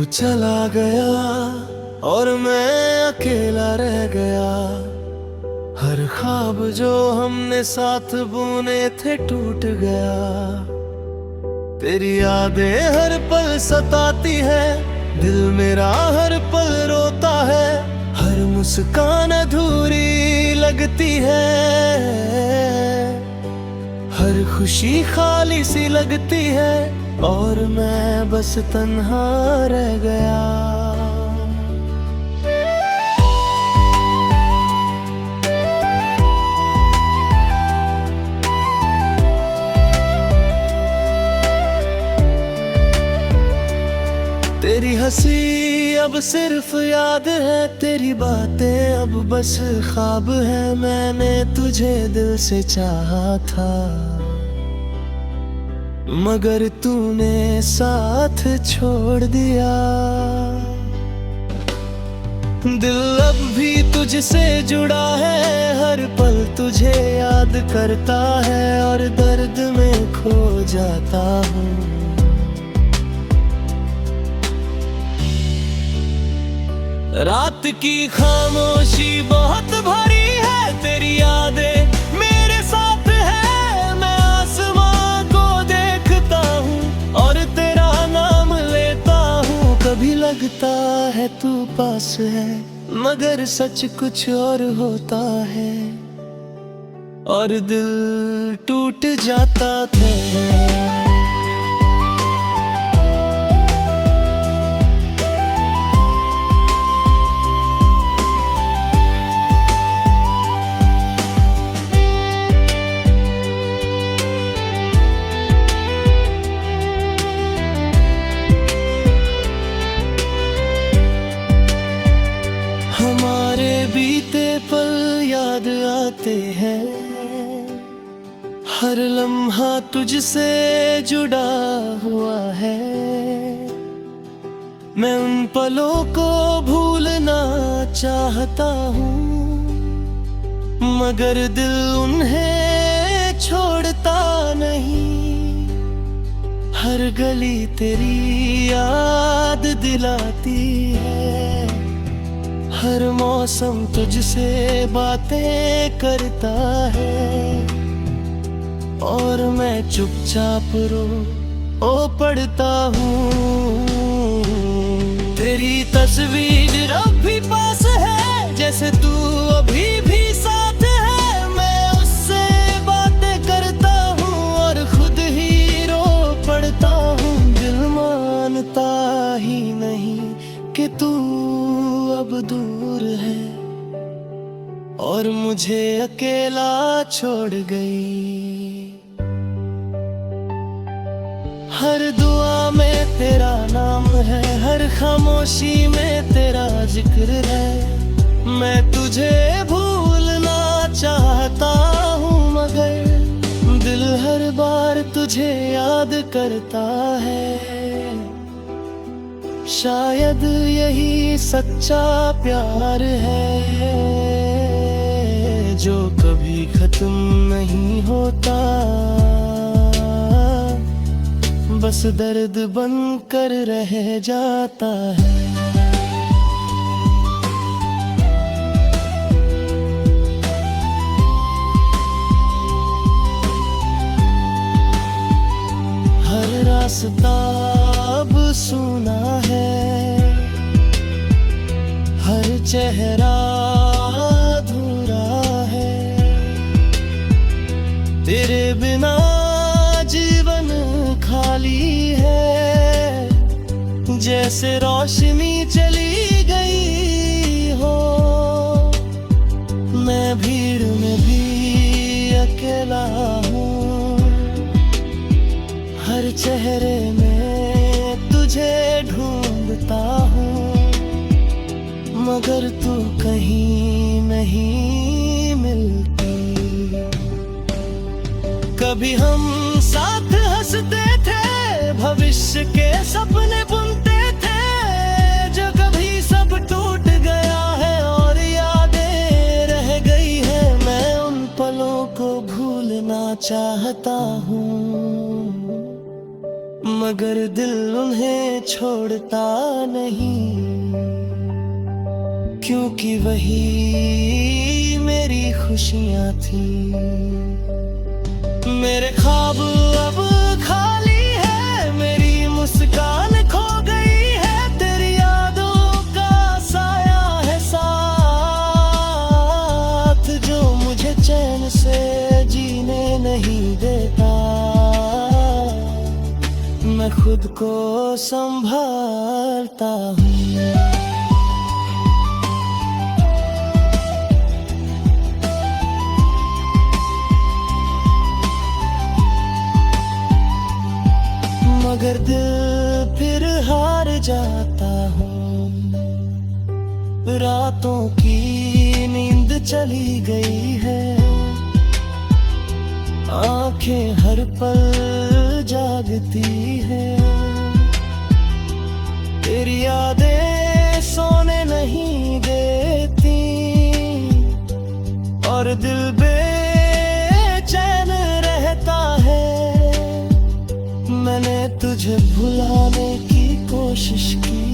चला गया और मैं अकेला रह गया। हर ख्वाब जो हमने साथ बुने थे टूट गया। तेरी यादें हर पल सताती है, दिल मेरा हर पल रोता है। हर मुस्कान अधूरी लगती है, हर खुशी खाली सी लगती है और मैं बस तन्हा रह गया। तेरी हंसी अब सिर्फ याद है, तेरी बातें अब बस ख्वाब है। मैंने तुझे दिल से चाहा था, मगर तूने साथ छोड़ दिया। दिल अब भी तुझसे जुड़ा है, हर पल तुझे याद करता है और दर्द में खो जाता हूँ। रात की खामोशी बहुत भारी है, तेरी यादें मेरे साथ है। मैं आसमां को देखता हूँ और तेरा नाम लेता हूँ। कभी लगता है तू पास है, मगर सच कुछ और होता है और दिल टूट जाता था। हमारे बीते पल याद आते हैं, हर लम्हा तुझसे जुड़ा हुआ है। मैं उन पलों को भूलना चाहता हूँ, मगर दिल उन्हें छोड़ता नहीं। हर गली तेरी याद दिलाती है, हर मौसम तुझसे बातें करता है और मैं चुपचाप रो पड़ता हूँ। तेरी तस्वीर अब भी पास है, जैसे तू अभी भी साथ है। मैं उससे बातें करता हूँ और खुद ही रो पड़ता हूँ। दिल मानता ही नहीं कि तू अब दूर है और मुझे अकेला छोड़ गई। हर दुआ में तेरा नाम है, हर खामोशी में तेरा जिक्र है। मैं तुझे भूलना चाहता हूँ, मगर दिल हर बार तुझे याद करता है। शायद यही सच्चा प्यार है जो कभी खत्म नहीं होता, बस दर्द बनकर रह जाता है। हर रास्ता अब सुना है, हर चेहरा अधूरा है। तेरे बिना जीवन खाली है, जैसे रोशनी चली गई हो। मैं भीड़ में भी अकेला हूँ, हर चेहरे में तुझे ढूंढता हूँ, मगर तू कहीं नहीं मिलती। कभी हम साथ हंसते थे, भविष्य के सपने बुनते थे, जो कभी सब टूट गया है और यादें रह गई है। मैं उन पलों को भूलना चाहता हूँ, मगर दिल उन्हें छोड़ता नहीं, क्योंकि वही मेरी खुशियां थी। मेरे ख्वाब अब खाली है, मेरी मुस्कान खो गई है, तेरी यादों का साया है साथ, जो मुझे चैन से जीने नहीं देता। मैं खुद को संभालता हूँ। मगर दिल फिर हार जाता हूँ। रातों की नींद चली गई है, आंखें हर पल जागती है, तेरी यादें सोने नहीं देती, और दिल बेचैन रहता है। मैंने तुझे भुलाने की कोशिश की,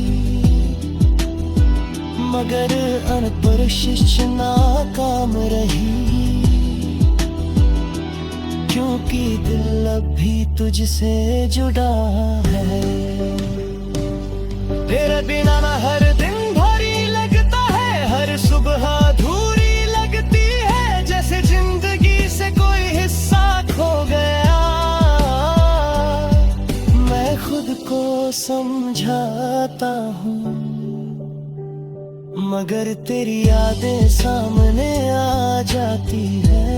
मगर अनपरशिश नाकाम रही, क्योंकि दिल अब भी तुझसे जुड़ा है। तेरे बिना ना हर दिन भारी लगता है, हर सुबह अधूरी लगती है, जैसे जिंदगी से कोई हिस्सा खो गया। मैं खुद को समझाता हूँ, मगर तेरी यादें सामने आ जाती है,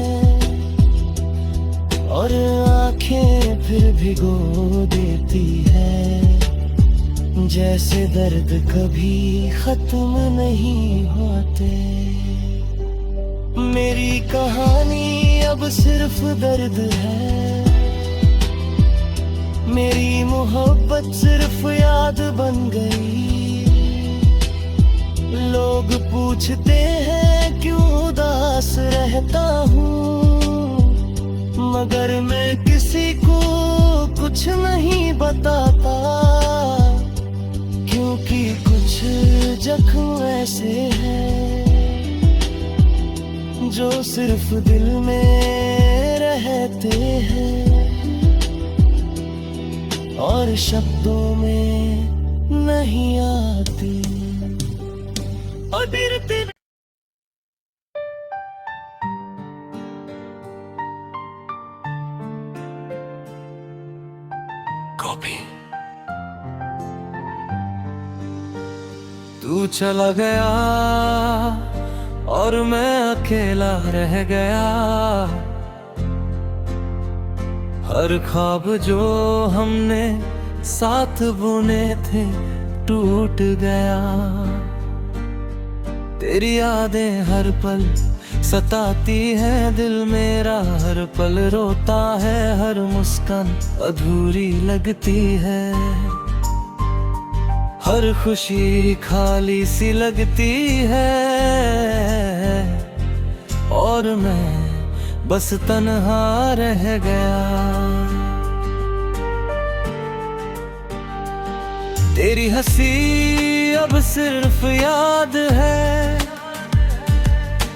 और आंखें फिर भिगो देती है, जैसे दर्द कभी खत्म नहीं होते। मेरी कहानी अब सिर्फ दर्द है, मेरी मोहब्बत सिर्फ याद बन गई। लोग पूछते हैं क्यों उदास रहता हूँ, मगर मैं किसी को कुछ नहीं बताता, क्योंकि कुछ जख्म ऐसे हैं जो सिर्फ दिल में रहते हैं, और शब्दों में नहीं आती। और कॉपी तू चला गया और मैं अकेला रह गया, हर ख्वाब जो हमने साथ बुने थे टूट गया। तेरी यादें हर पल सताती है दिल मेरा, हर पल रोता है, हर मुस्कान अधूरी लगती है, हर खुशी खाली सी लगती है, और मैं बस तन्हा रह गया। तेरी हंसी अब सिर्फ याद है,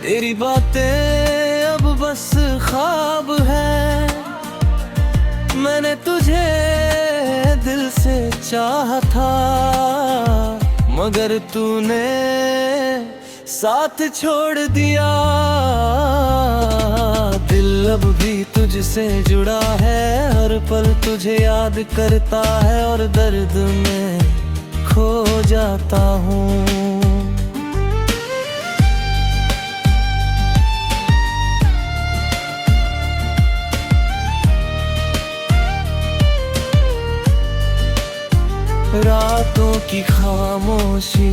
तेरी बातें अब बस ख्वाब है। मैंने तुझे दिल से चाहा था, मगर तूने साथ छोड़ दिया। दिल अब भी तुझसे जुड़ा है, हर पल तुझे याद करता है, और दर्द में खो जाता हूँ। रातों की खामोशी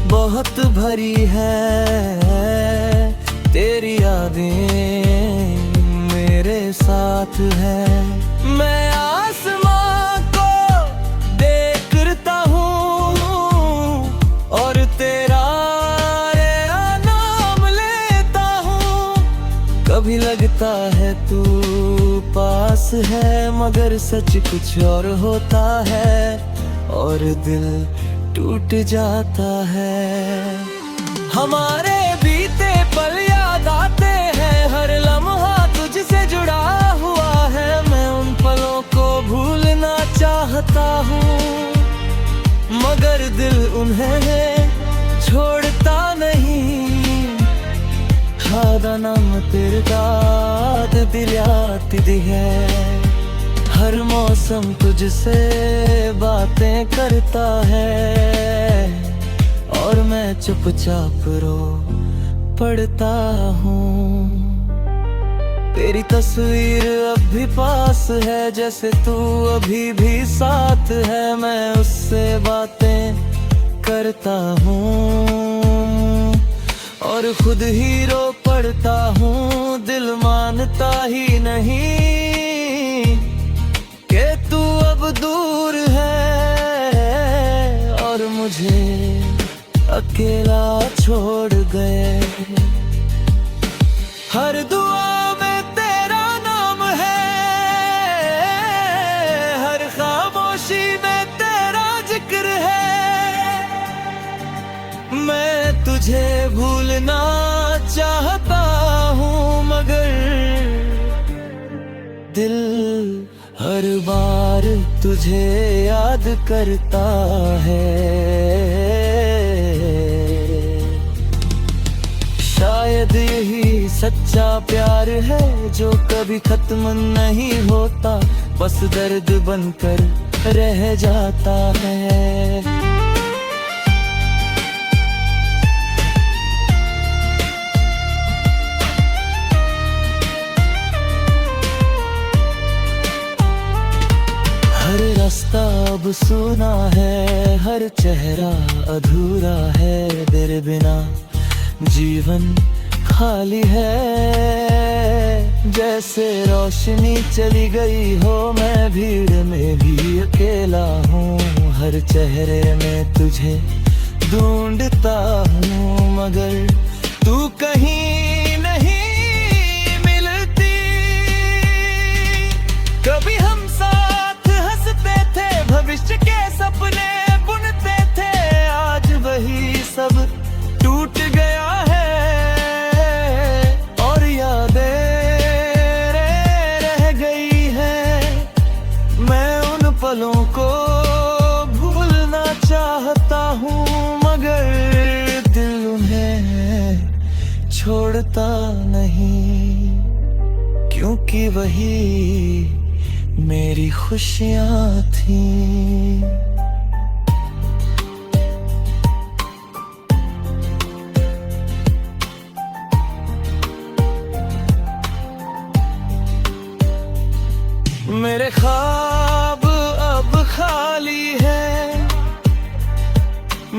बहुत भरी है, तेरी यादें मेरे साथ है। मैं आसमां को देखता हूँ और तेरा नाम लेता हूँ। कभी लगता है तू पास है, मगर सच कुछ और होता है और दिल टूट जाता है। हमारे बीते पल याद आते हैं, हर लम्हा तुझसे जुड़ा हुआ है। मैं उन पलों को भूलना चाहता हूँ, मगर दिल उन्हें छोड़ता नहीं। हादा नाम तेरे दाद दिल्याती दी है, हर मौसम तुझसे बातें करता है और मैं चुपचाप रो पड़ता हूँ। तेरी तस्वीर अब भी पास है, जैसे तू अभी भी साथ है। मैं उससे बातें करता हूँ और खुद ही रो पड़ता हूँ। दिल मानता ही नहीं कि तू अब दूर है और मुझे अकेला छोड़ गए। हर दुआ में तेरा नाम है, हर खामोशी में तेरा जिक्र है। मैं तुझे भूलना चाहता हूँ, मगर दिल हर बार तुझे याद करता है। शायद यही सच्चा प्यार है जो कभी खत्म नहीं होता, बस दर्द बनकर रह जाता है। हर रास्ता अब सुना है, हर चेहरा अधूरा है। तेरे बिना जीवन खाली है, जैसे रोशनी चली गई हो। मैं भीड़ में भी अकेला हूँ, हर चेहरे में तुझे ढूंढता हूँ, मगर तू कहीं नहीं मिलती। कभी हम साथ हंसते थे, भविष्य के सपने बुनते थे। आज वही सब टूट गया है और यादें रह गई हैं। मैं उन पलों को भूलना चाहता हूँ, मगर दिल उन्हें छोड़ता नहीं, क्योंकि वही मेरी खुशियाँ थीं। मेरे ख्वाब अब खाली है,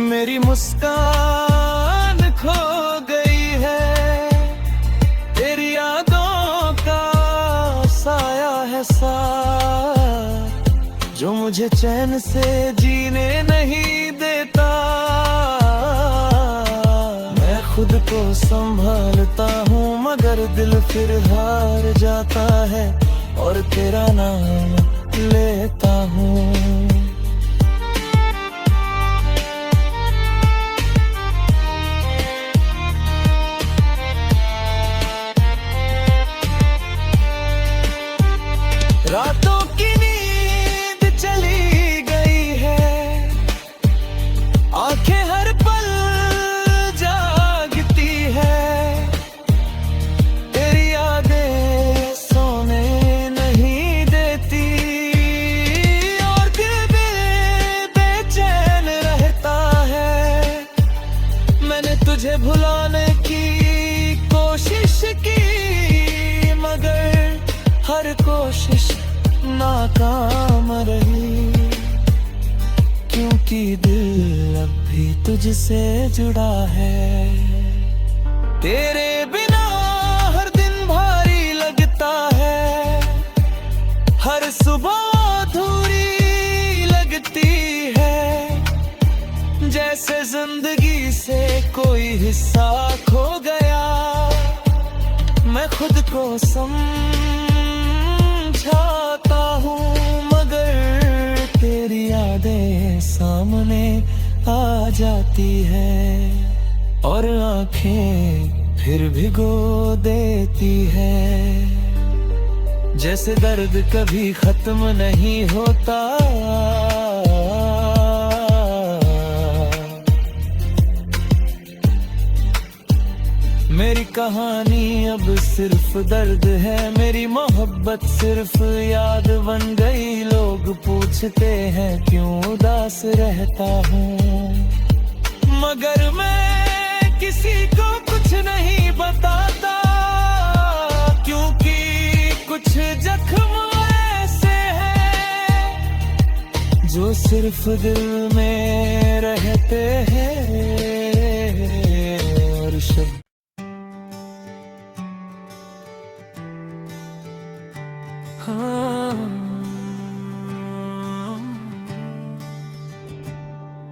मेरी मुस्कान खो गई है। तेरी यादों का साया है साथ, जो मुझे चैन से जीने नहीं देता। मैं खुद को संभालता हूँ, मगर दिल फिर हार जाता है और तेरा नाम लेता हूँ। रातों की नींद चली गई है, आंखें हर पल जागती है। तेरी यादें सोने नहीं देती और दिल भी बेचैन रहता है। मैंने तुझे भुलाने की कोशिश की, मगर हर कोशिश नाकाम रही, क्योंकि दिल अब भी तुझसे जुड़ा है। तेरे बिना हर दिन भारी लगता है, हर सुबह अधूरी लगती है। जैसे जिंदगी से कोई हिस्सा खो गया, मैं खुद को समझाता हूँ, मगर तेरी यादें सामने आ जाती है और आंखें फिर भिगो देती है। जैसे दर्द कभी खत्म नहीं होता, मेरी कहानी अब सिर्फ दर्द है, मेरी मोहब्बत सिर्फ याद बन गई। लोग पूछते हैं क्यों उदास रहता हूँ, मगर मैं किसी को कुछ नहीं बताता, क्योंकि कुछ जख्म ऐसे हैं जो सिर्फ दिल में रहते हैं। और शब्द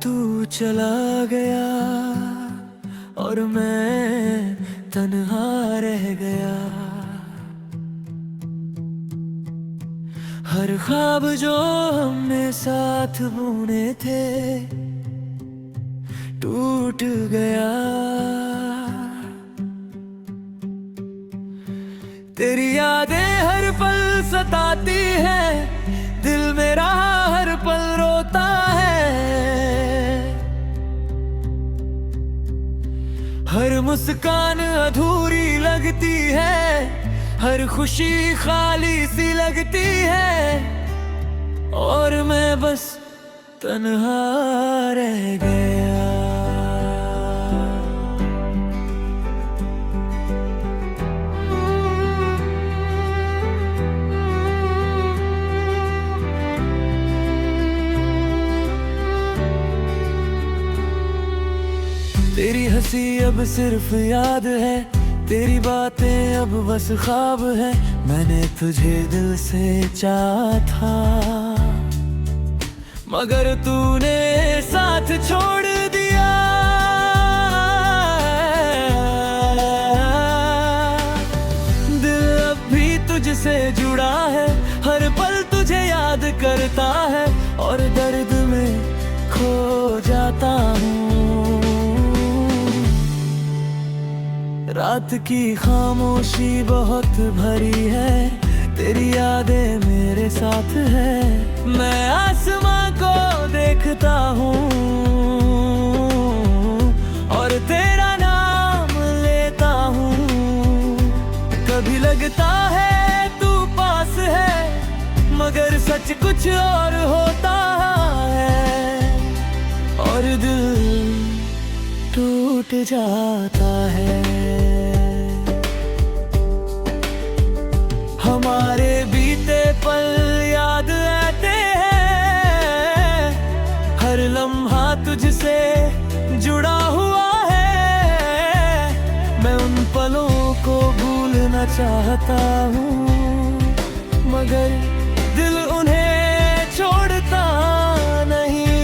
तू चला गया और मैं तन्हा रह गया। हर ख्वाब जो हमने साथ बुने थे टूट गया। तेरी यादें हर पल सताती है, दिल मेरा हर पल रोता है। हर मुस्कान अधूरी लगती है, हर खुशी खाली सी लगती है, और मैं बस तन्हा रह गया। तेरी हंसी अब सिर्फ याद है, तेरी बातें अब बस ख्वाब है। मैंने तुझे दिल से चाहा था, मगर तूने साथ छोड़ दिया। दिल अब भी तुझसे जुड़ा है, हर पल तुझे याद करता है, और दर्द में खो जाता हूँ। रात की खामोशी बहुत भरी है, तेरी यादें मेरे साथ है। मैं आसमां को देखता हूँ और तेरा नाम लेता हूँ। कभी लगता है तू पास है, मगर सच कुछ और होता है, और दिल टूट जाता है। हमारे बीते पल याद आते हैं, हर लम्हा तुझसे जुड़ा हुआ है। मैं उन पलों को भूलना चाहता हूँ, मगर दिल उन्हें छोड़ता नहीं।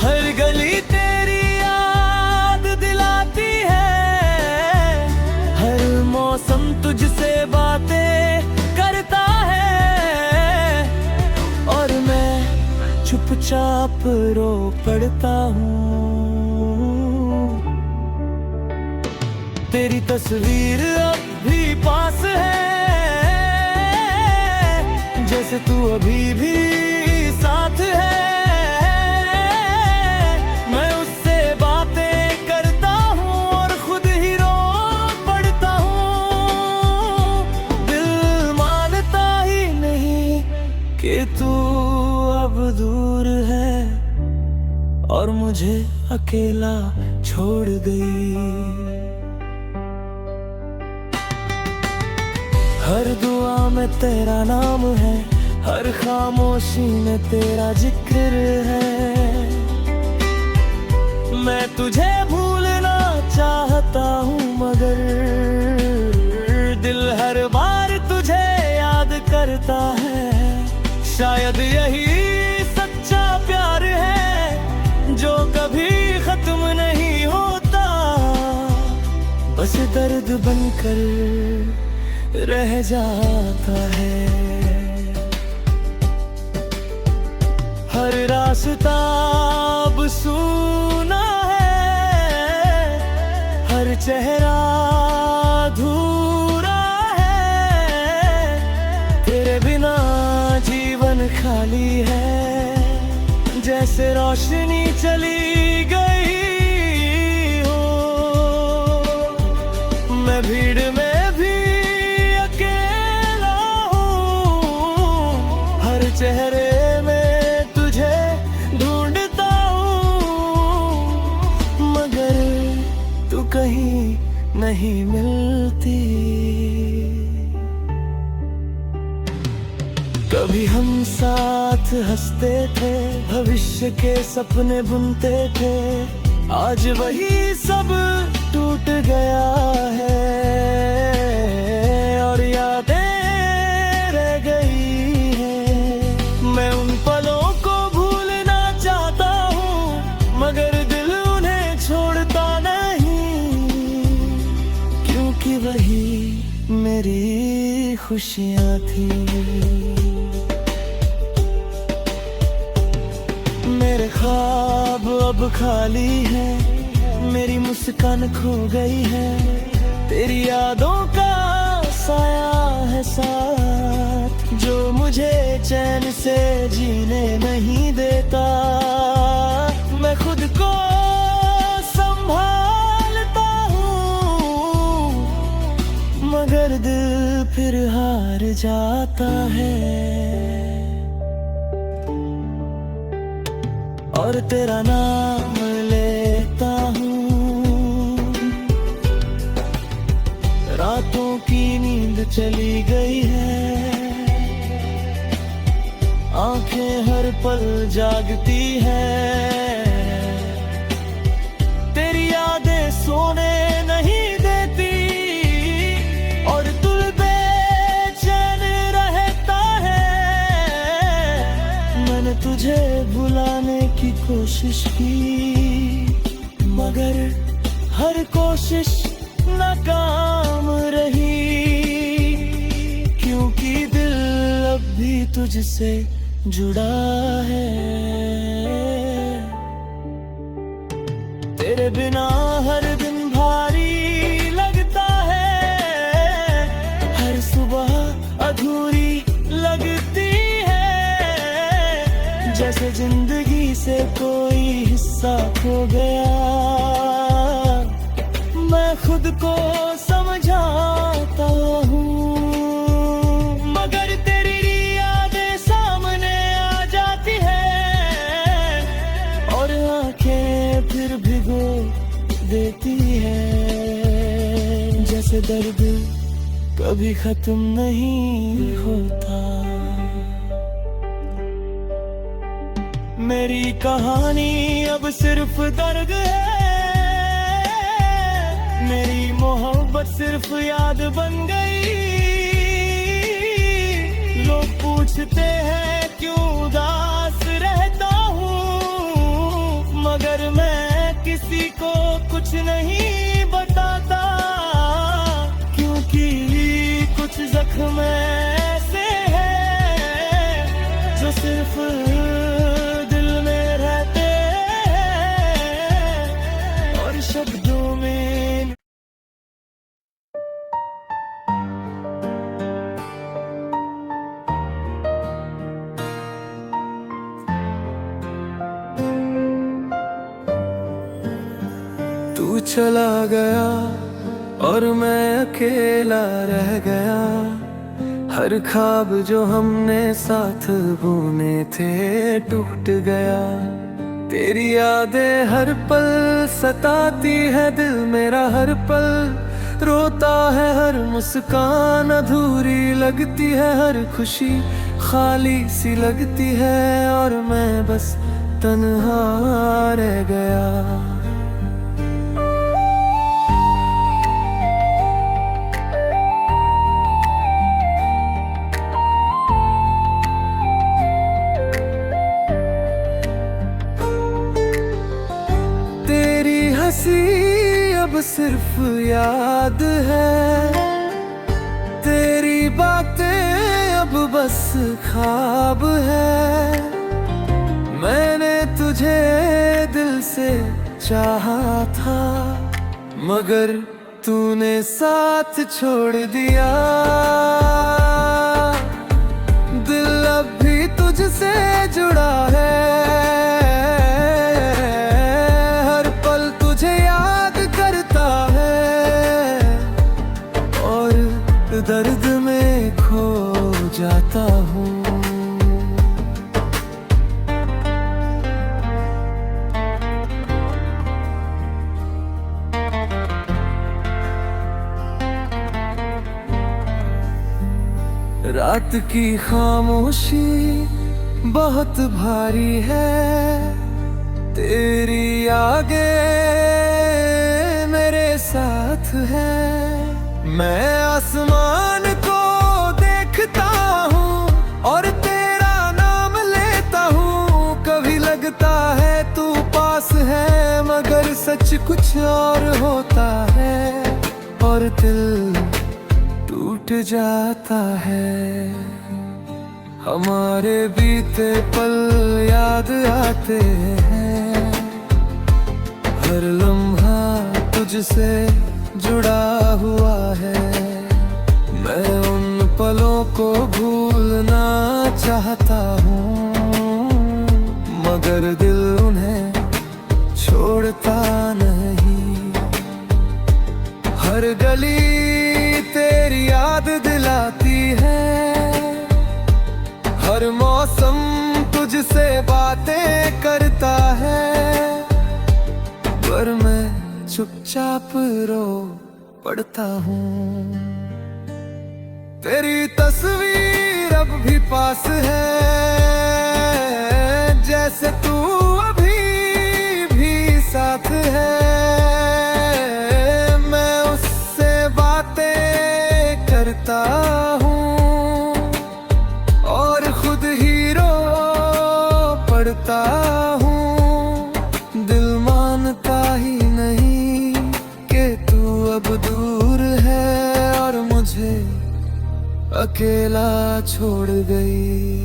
हर गली तेरी याद दिलाती है, हर मौसम तुझसे बातें करता है, और मैं चुपचाप रो पड़ता हूँ। तेरी तस्वीर अब भी पास है, जैसे तू अभी भी साथ है। मैं उससे बातें करता हूँ और खुद ही रो पड़ता हूँ। दिल मानता ही नहीं कि तू अब दूर है और मुझे अकेला छोड़ गई। हर दुआ में तेरा नाम है, हर खामोशी में तेरा जिक्र है। मैं तुझे भूलना चाहता हूँ, मगर दिल हर बार तुझे याद करता है। शायद यही सच्चा प्यार है जो कभी खत्म नहीं होता। बस दर्द बनकर रह जाता है। हर रास्ता अब सूना है, हर चेहरा अधूरा है, तेरे बिना जीवन खाली है। जैसे रोशनी चली गई हो, मैं भीड़ में भी अकेला हूँ। हर चेहरे में तुझे ढूंढता हूँ, मगर तू कहीं नहीं मिलती। कभी हम साथ हंसते थे, भविष्य के सपने बुनते थे, आज वही सब टूट गया है और यादें रह गई हैं। मैं उन पलों को भूलना चाहता हूँ, मगर दिल उन्हें छोड़ता नहीं, क्योंकि वही मेरी खुशियाँ थी। मेरे ख्वाब अब खाली है, मेरी मुस्कान खो गई है, तेरी यादों का साया है साथ, जो मुझे चैन से जीने नहीं देता। मैं खुद को संभालता हूँ, मगर दिल फिर हार जाता है। और तेरा नाम लेता हूँ, रातों की नींद चली गई है, आंखें हर पल जागती हैं। तेरी यादें सोने नहीं देती और दिल बेचैन रहता है। मैंने तुझे भुलाने की कोशिश की, मगर हर कोशिश नाकाम रही, क्योंकि दिल अब भी तुझसे जुड़ा है। तेरे बिना हर दिन भारी लगता है, हर सुबह अधूरी लगती है, जैसे जिंदगी से कोई हिस्सा खो गया। मैं खुद को समझाता हूँ, मगर तेरी यादें सामने आ जाती है और आंखें फिर भिगो देती है, जैसे दर्द कभी खत्म नहीं होता। मेरी कहानी अब सिर्फ दर्द है, मेरी मोहब्बत सिर्फ याद बन गई। लोग पूछते हैं क्यों उदास रहता हूँ, मगर मैं किसी को कुछ नहीं बताता, क्योंकि कुछ जख्म ऐसे हैं जो सिर्फ दिल में रहते हैं और शब्दों में। तू चला गया और मैं अकेला रह गया, हर ख्वाब जो हमने साथ बुने थे टूट गया। तेरी यादें हर पल सताती है दिल मेरा, हर पल रोता है, हर मुस्कान अधूरी लगती है, हर खुशी खाली सी लगती है और मैं बस तन्हा रह गया। हंसी अब सिर्फ याद है, तेरी बातें अब बस ख्वाब है। मैंने तुझे दिल से चाहा था, मगर तूने साथ छोड़ दिया। दिल अब भी तुझसे जुड़ा है, हर पल तुझे याद करता है और दर्द में खो जाता हूँ। रात की खामोशी बहुत भारी है, तेरी आगे मेरे साथ है। मैं आसमान को देखता हूँ और तेरा नाम लेता हूँ। कभी लगता है तू पास है, मगर सच कुछ और होता है और दिल टूट जाता है। हमारे बीते पल याद आते हैं, हर लम्हा तुझसे जुड़ा हुआ है। मैं उन पलों को भूलना चाहता हूँ, मगर दिल उन्हें छोड़ता नहीं। हर गली तेरी याद दिलाती है, हर मौसम तुझसे बातें करता है, पर मैं चुपचाप रो पड़ता हूँ। तेरी तस्वीर अब भी पास है, जैसे तू अभी भी साथ है। मैं उससे बातें करता हूँ और खुद ही रो पड़ता हूँ। दिल मानता ही नहीं कि तू अब दूर है और मुझे अकेला छोड़ गई।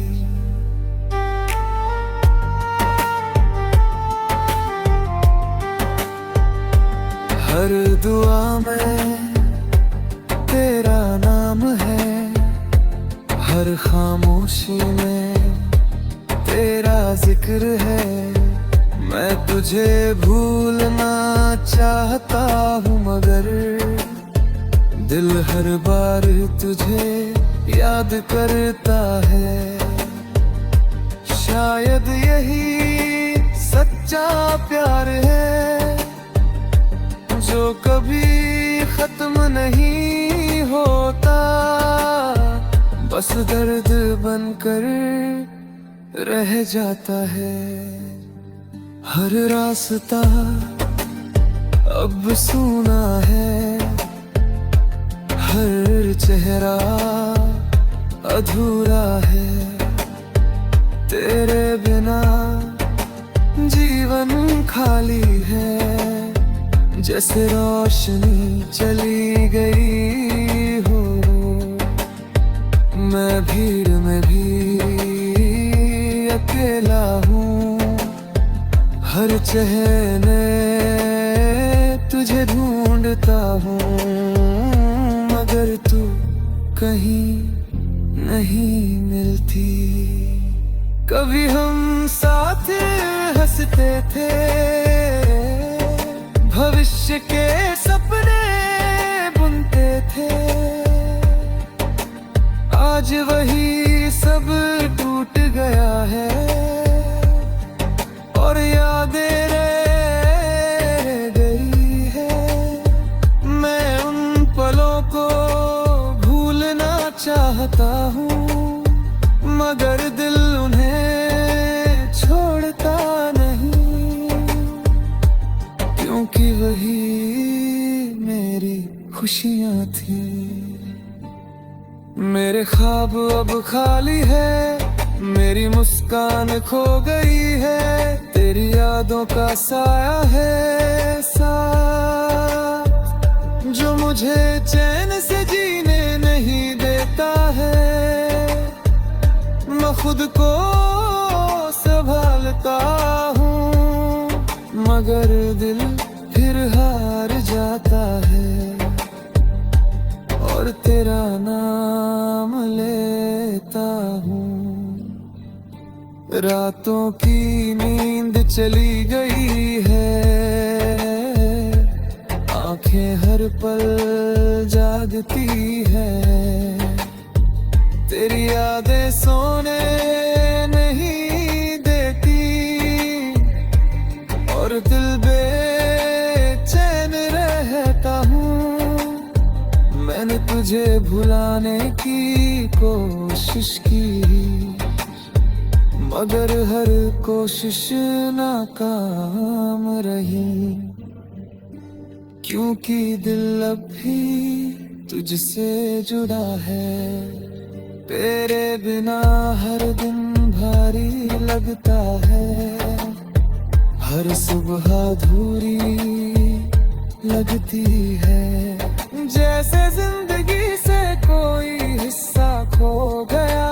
हर दुआ में तेरा नाम है, हर खामोशी में तेरा जिक्र है। मैं तुझे भूलना चाहता हूँ, मगर दिल हर बार तुझे याद करता है। शायद यही सच्चा प्यार है, जो कभी खत्म नहीं होता, बस दर्द बनकर रह जाता है। हर रास्ता अब सूना है, हर चेहरा अधूरा है। तेरे बिना जीवन खाली है, जैसे रोशनी चली गई हो। मैं भीड़ में भी अकेला हूँ, हर चेहरे तुझे ढूंढता हूँ, मगर तू कहीं नहीं मिलती। कभी हम साथ हंसते थे, भविष्य के सपने बुनते थे। आज वही सब टूट गया है और यादें रह गई है। मैं उन पलों को भूलना चाहता हूँ, मगर दिल उन्हें छोड़ता नहीं, क्योंकि वही मेरी खुशियाँ थी। मेरे ख्वाब अब खाली है, मेरी मुस्कान खो गई है। तेरी यादों का साया है साथ, मुझे चैन से जीने नहीं देता है। मैं खुद को संभालता हूँ, मगर दिल फिर हार जाता है और तेरा नाम लेता हूँ। रातों की नींद चली गई है, आंखें हर पल जागती है। तेरी यादें सोने नहीं देती और दिल बेचैन रहता हूँ। मैंने तुझे भुलाने की कोशिश की, मगर हर कोशिश नाकाम रही, क्योंकि दिल अब भी तुझसे जुड़ा है। तेरे बिना हर दिन भारी लगता है, हर सुबह अधूरी लगती है। जैसे जिंदगी से कोई हिस्सा खो गया,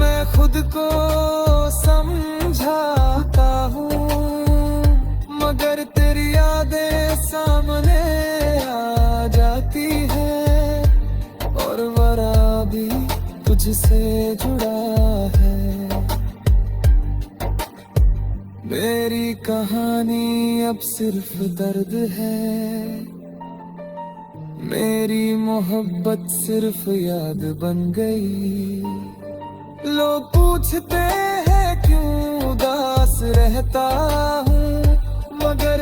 मैं खुद को समझाता हूँ, मगर तेरी यादें सामने आ जाती है और वरा भी तुझसे जुड़ा है। मेरी कहानी अब सिर्फ दर्द है, मेरी मोहब्बत सिर्फ याद बन गई। लोग पूछते हैं क्यों उदास रहता हूँ, मगर